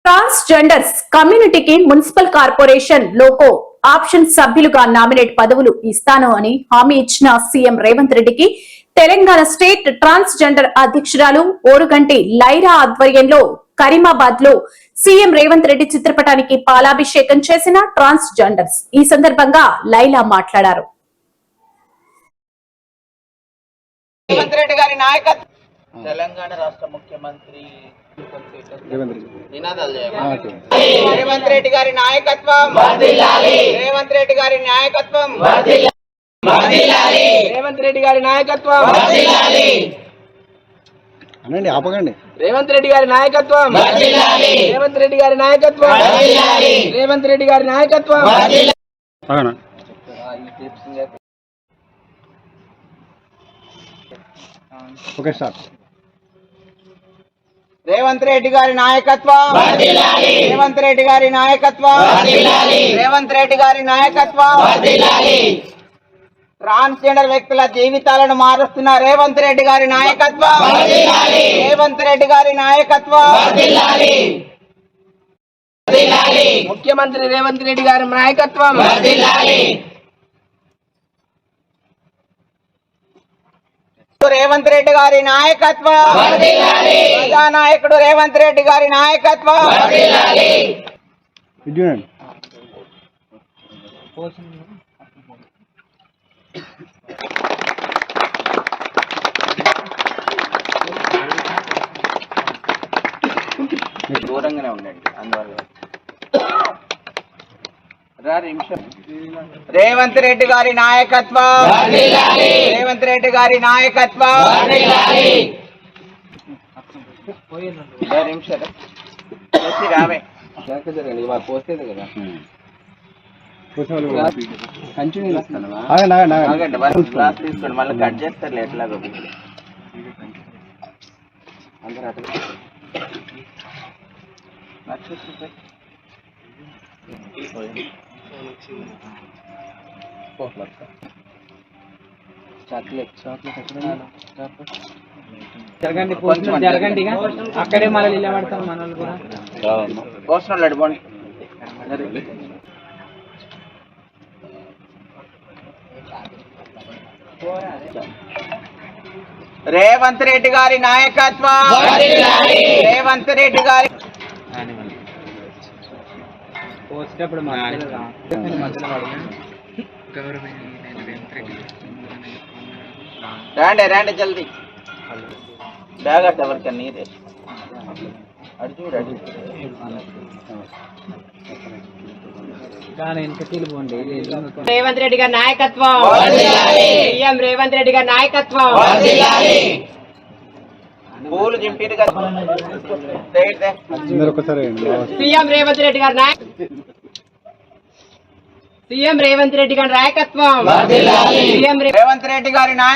Transgenders కమ్యూనిటీకి municipal corporation loco option సభ్యులుగా nominate పదవులు ఇస్తాను అని హామీ ఇచ్చిన సీఎం రేవంత్ రెడ్డికి తెలంగాణ స్టేట్ ట్రాన్స్జెండర్ అధ్యక్షురాలు ఓరుగంటి లైరా ఆధ్వర్యంలో కరీమాబాద్ లో సీఎం రేవంత్ రెడ్డి చిత్రపటానికి పాలాభిషేకం చేసిన ట్రాన్స్జెండర్స్ ఈ సందర్భంగా లైలా మాట్లాడారు. రేవంత్ రెడ్డి గారి నాయకత్వం తెలంగాణ రాష్ట్ర ముఖ్యమంత్రి రేవంత్ రెడ్డి గారి నాయకత్వం రేవంత్ రెడ్డి గారి నాయకత్వం రేవంత్ రెడ్డి గారి నాయకత్వం అనండి ఆపకండి రేవంత్ రెడ్డి గారి నాయకత్వం రేవంత్ రెడ్డి గారి నాయకత్వం రేవంత్ రెడ్డి గారి నాయకత్వం ఓకే స్టార్ట్. రేవంత్ రెడ్డి గారి నాయకత్వం రేవంత్ రెడ్డి గారి నాయకత్వం రేవంత్ రెడ్డి గారి నాయకత్వం ట్రాన్స్జెండర్ వ్యక్తుల జీవితాలను మారుస్తున్న రేవంత్ రెడ్డి గారి నాయకత్వం రేవంత్ రెడ్డి గారి నాయకత్వం ముఖ్యమంత్రి రేవంత్ రెడ్డి గారి నాయకత్వం రేవంత్ రెడ్డి గారి నాయకత్వం ప్రజానాయకుడు రేవంత్ రెడ్డి గారి నాయకత్వం దూరంగానే ఉండండి అందువల్ల రేవంత్ రెడ్డి గారి నాయకత్వం రేవంత్ రెడ్డి గారి నాయకత్వం రామే పోసేది కదా క్లాస్ తీసుకోండి మళ్ళీ కట్ చేస్తారు ఎట్లాగో అందరూ అటు జరగండి అక్కడే మళ్ళీ నిలబడతాం మన వాళ్ళు కూడా పోస్టర్ అడిపోండి. రేవంత్ రెడ్డి గారి నాయకత్వం రేవంత్ రెడ్డి గారి రండి రండి జల్దీ బ్యాగ్ అట్ట ఎవరికి నీరే అడి చూడండి రేవంత్ రెడ్డి గారి నాయకత్వం సీఎం రేవంత్ రెడ్డి గారి నాయకత్వం పూలు జింపీరు కదా సీఎం రేవంత్ రెడ్డి గారి సీఎం రేవంత్ రెడ్డి గారి నాయకత్వం సీఎం రేవంత్ రెడ్డి గారి నాయకత్వం